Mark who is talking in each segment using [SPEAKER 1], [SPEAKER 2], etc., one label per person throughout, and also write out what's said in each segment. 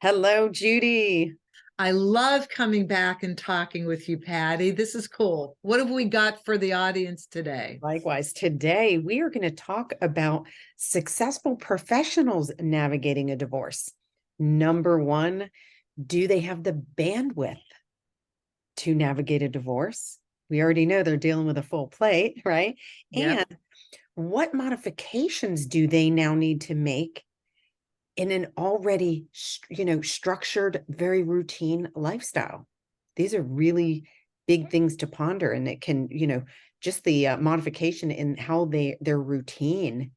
[SPEAKER 1] Hello, Judy.
[SPEAKER 2] I love coming back and talking with you, Patty. This is cool. What have we got for the audience today?
[SPEAKER 1] Likewise, today we are going to talk about successful professionals navigating a divorce. Number one, do they have the bandwidth to navigate a divorce? We already know they're dealing with a full plate, right?
[SPEAKER 2] Yep.
[SPEAKER 1] And what modifications do they now need to make in an already, structured, very routine lifestyle? These are really big things to ponder, and it can, just the modification in how their routine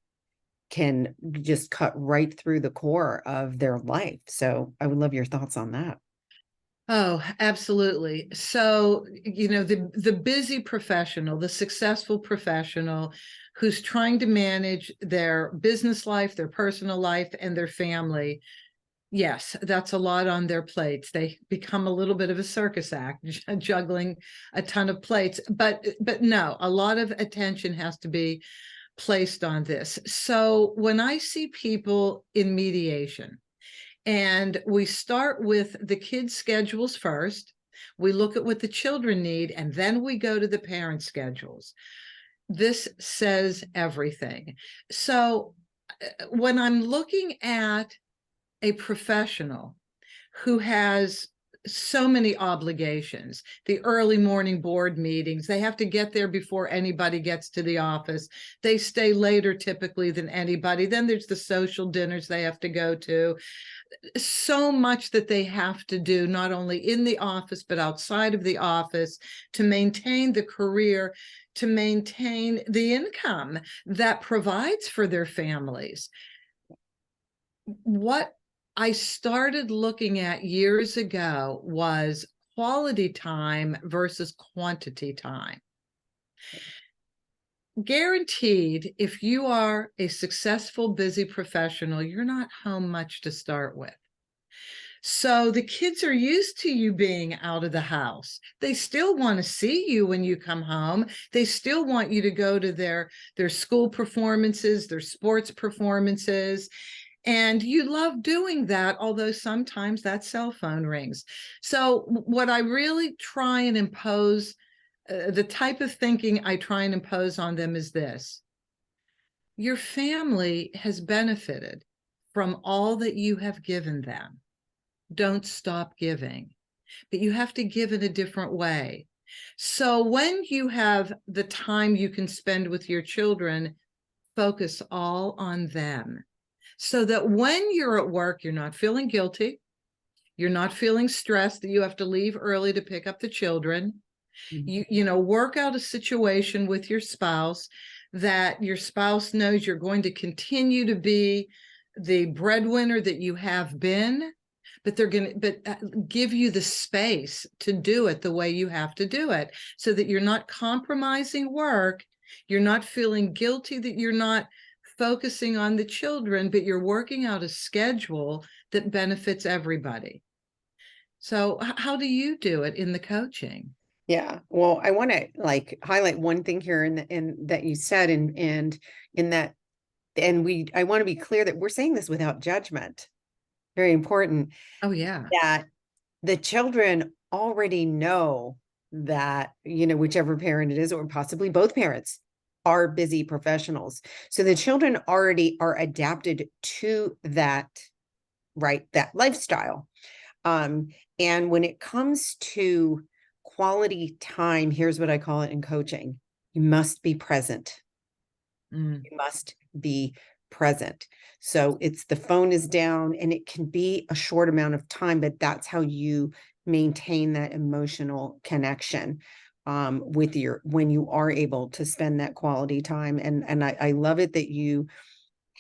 [SPEAKER 1] can just cut right through the core of their life. So I would love your thoughts on that.
[SPEAKER 2] Oh, absolutely. So, the busy professional, the successful professional who's trying to manage their business life, their personal life, and their family. Yes, that's a lot on their plates. They become a little bit of a circus act, juggling a ton of plates. But no, a lot of attention has to be placed on this. So when I see people in mediation, and we start with the kids' schedules first, we look at what the children need, and then we go to the parent schedules. This says everything. So when I'm looking at a professional who has so many obligations, the early morning board meetings, they have to get there before anybody gets to the office. They stay later typically than anybody. Then there's the social dinners they have to go to. So much that they have to do, not only in the office, but outside of the office, to maintain the career, to maintain the income that provides for their families. What I started looking at years ago was quality time versus quantity time. Guaranteed, if you are a successful, busy professional, you're not home much to start with. So the kids are used to you being out of the house. They still want to see you when you come home. They still want you to go to their school performances, their sports performances. And you love doing that, although sometimes that cell phone rings. So what I really try and impose, the type of thinking I try and impose on them is this: your family has benefited from all that you have given them. Don't stop giving, but you have to give in a different way. So when you have the time you can spend with your children, focus all on them, so that when you're at work, you're not feeling guilty. You're not feeling stressed that you have to leave early to pick up the children. Work out a situation with your spouse that your spouse knows you're going to continue to be the breadwinner that you have been, but they're going to give you the space to do it the way you have to do it, so that you're not compromising work. You're not feeling guilty that you're not focusing on the children, but you're working out a schedule that benefits everybody. So how do you do it in the coaching?
[SPEAKER 1] Yeah. Well, I want to highlight one thing here in that you said, and in that, I want to be clear that we're saying this without judgment. Very important
[SPEAKER 2] Oh, yeah.
[SPEAKER 1] that the children already know that, whichever parent it is, or possibly both parents, are busy professionals. So the children already are adapted to that, right? That lifestyle. And when it comes to quality time, here's what I call it in coaching: you must be present. You must be present. So it's the phone is down, and it can be a short amount of time, but that's how you maintain that emotional connection with when you are able to spend that quality time. And I love it that you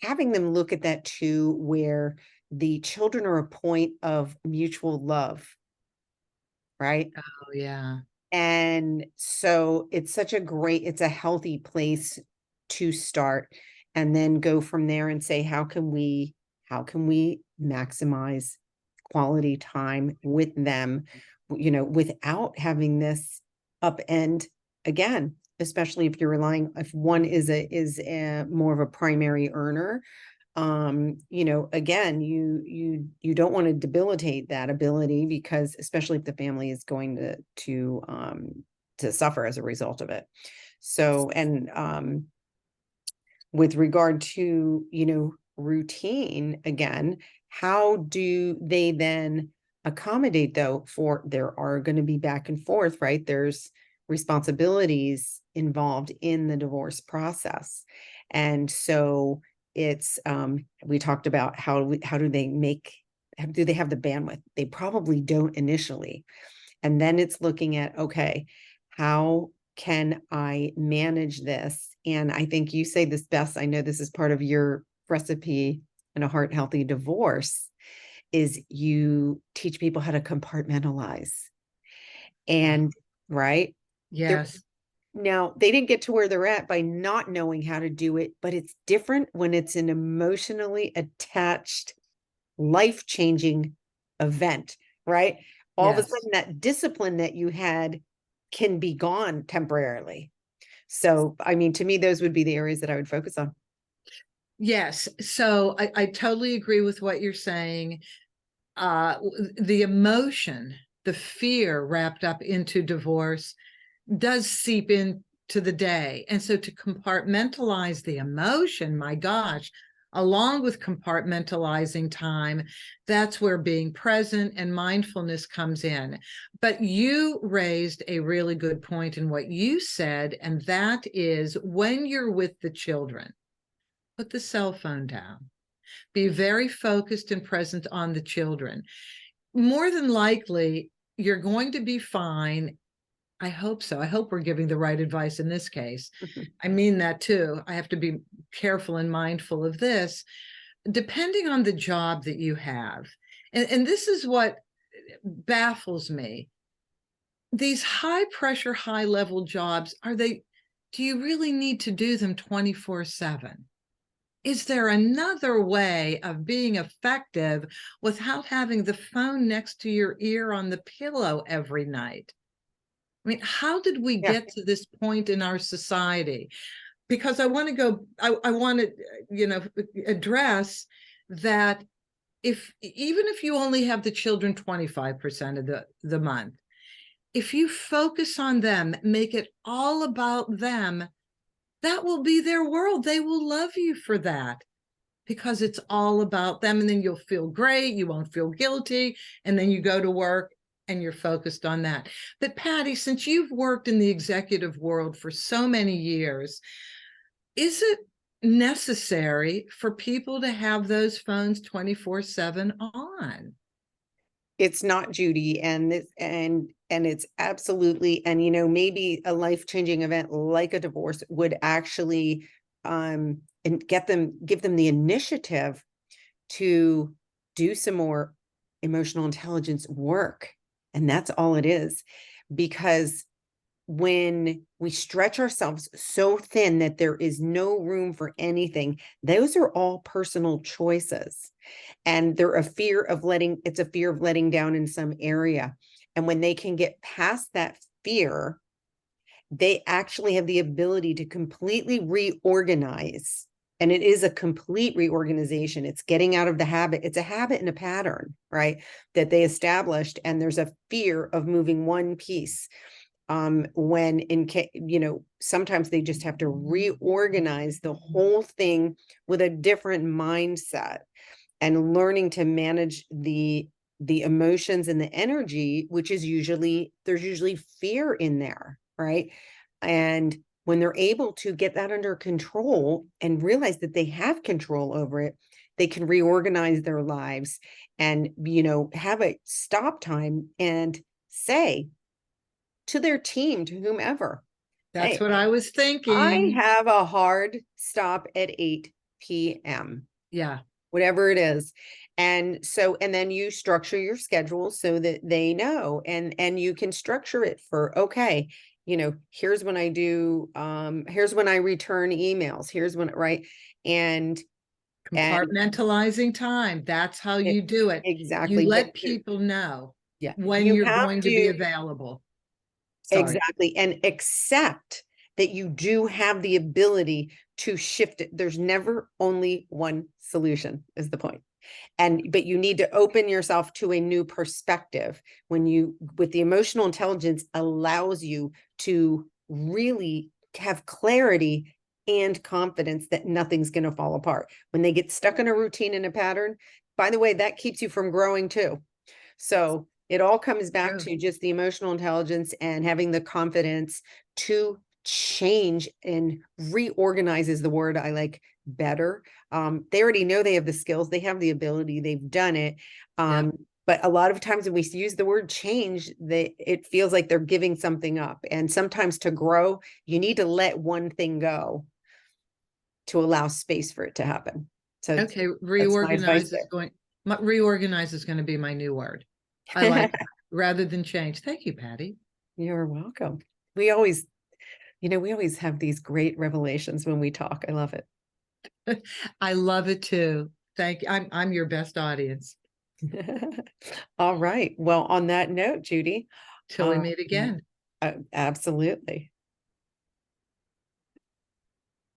[SPEAKER 1] having them look at that too, where the children are a point of mutual love, right?
[SPEAKER 2] Oh, yeah.
[SPEAKER 1] And so it's a healthy place to start, and then go from there and say, how can we maximize quality time with them, without having this upend again, especially if you're relying, if one is a more of a primary earner. you know, again, you don't want to debilitate that ability, because especially if the family is going to suffer as a result of it. So, and with regard to, you know, routine, again, how do they then accommodate, though? For there are going to be back and forth, right? There's responsibilities involved in the divorce process. And so it's we talked about how do they make, do they have the bandwidth? They probably don't initially. And then it's looking at, okay, how can I manage this? And I think you say this best. I know this is part of your recipe in a heart healthy divorce, is you teach people how to compartmentalize. And right there,
[SPEAKER 2] Yes.
[SPEAKER 1] now they didn't get to where they're at by not knowing how to do it, but it's different when it's an emotionally attached, life-changing event, right? All of a
[SPEAKER 2] Yes.
[SPEAKER 1] sudden that discipline that you had can be gone temporarily. So, I mean, to me, those would be the areas that I would focus on.
[SPEAKER 2] Yes. So I totally agree with what you're saying. The emotion, the fear wrapped up into divorce does seep into the day. And so to compartmentalize the emotion, my gosh, along with compartmentalizing time, that's where being present and mindfulness comes in. But you raised a really good point in what you said, and that is when you're with the children, put the cell phone down. Be very focused and present on the children. More than likely, you're going to be fine. I hope so. I hope we're giving the right advice in this case. I mean that too. I have to be careful and mindful of this. Depending on the job that you have, and this is what baffles me. These high pressure, high level jobs, do you really need to do them 24/7? Is there another way of being effective without having the phone next to your ear on the pillow every night? I mean, how did we
[SPEAKER 1] Yeah.
[SPEAKER 2] get to this point in our society? Because I want to go, I want to, address that even if you only have the children 25% of the month, if you focus on them, make it all about them, that will be their world. They will love you for that because it's all about them. And then you'll feel great. You won't feel guilty. And then you go to work and you're focused on that. But Patty, since you've worked in the executive world for so many years, is it necessary for people to have those phones 24/7 on?
[SPEAKER 1] It's not, Judy, and it's absolutely, and you know, maybe a life-changing event like a divorce would actually and give them the initiative to do some more emotional intelligence work. And that's all it is. Because when we stretch ourselves so thin that there is no room for anything, those are all personal choices. And they're it's a fear of letting down in some area. And when they can get past that fear, they actually have the ability to completely reorganize. And it is a complete reorganization. It's getting out of the habit. It's a habit and a pattern, right? That they established. And there's a fear of moving one piece. When sometimes they just have to reorganize the whole thing with a different mindset, and learning to manage the emotions and the energy, which is there's usually fear in there, right? And when they're able to get that under control and realize that they have control over it, they can reorganize their lives and, have a stop time and say to their team, to whomever,
[SPEAKER 2] That's
[SPEAKER 1] hey,
[SPEAKER 2] what I was
[SPEAKER 1] I
[SPEAKER 2] thinking.
[SPEAKER 1] have a hard stop at 8 p.m.
[SPEAKER 2] Yeah.
[SPEAKER 1] whatever it is. And then you structure your schedule so that they know, and you can structure it for, okay, here's when I do, here's when I return emails, here's when, right. And
[SPEAKER 2] Compartmentalizing time. That's how
[SPEAKER 1] it,
[SPEAKER 2] you do it. You
[SPEAKER 1] exactly. But
[SPEAKER 2] let people know
[SPEAKER 1] yeah,
[SPEAKER 2] when
[SPEAKER 1] you
[SPEAKER 2] you're
[SPEAKER 1] have
[SPEAKER 2] going to be
[SPEAKER 1] to
[SPEAKER 2] available. Sorry.
[SPEAKER 1] exactly, and accept that you do have the ability to shift it. There's never only one solution, is the point. But you need to open yourself to a new perspective when you, with the emotional intelligence, allows you to really have clarity and confidence that nothing's going to fall apart. When they get stuck in a routine and a pattern, by the way, that keeps you from growing too. So it all comes back
[SPEAKER 2] True.
[SPEAKER 1] to just the emotional intelligence and having the confidence to change and reorganize is the word I like better. They already know they have the skills, they have the ability, they've done it.
[SPEAKER 2] Yep.
[SPEAKER 1] But a lot of times when we use the word change, it feels like they're giving something up. And sometimes to grow, you need to let one thing go to allow space for it to happen. So
[SPEAKER 2] Okay,
[SPEAKER 1] that's my advice
[SPEAKER 2] reorganize is going to be my new word. I
[SPEAKER 1] there.
[SPEAKER 2] like that, rather than change. Thank you, Patty.
[SPEAKER 1] You're welcome. We always, we always have these great revelations when we talk. I love it.
[SPEAKER 2] I love it too. Thank you. I'm your best audience.
[SPEAKER 1] All right. Well, on that note, Judy,
[SPEAKER 2] Till we meet
[SPEAKER 1] yeah,
[SPEAKER 2] again.
[SPEAKER 1] absolutely.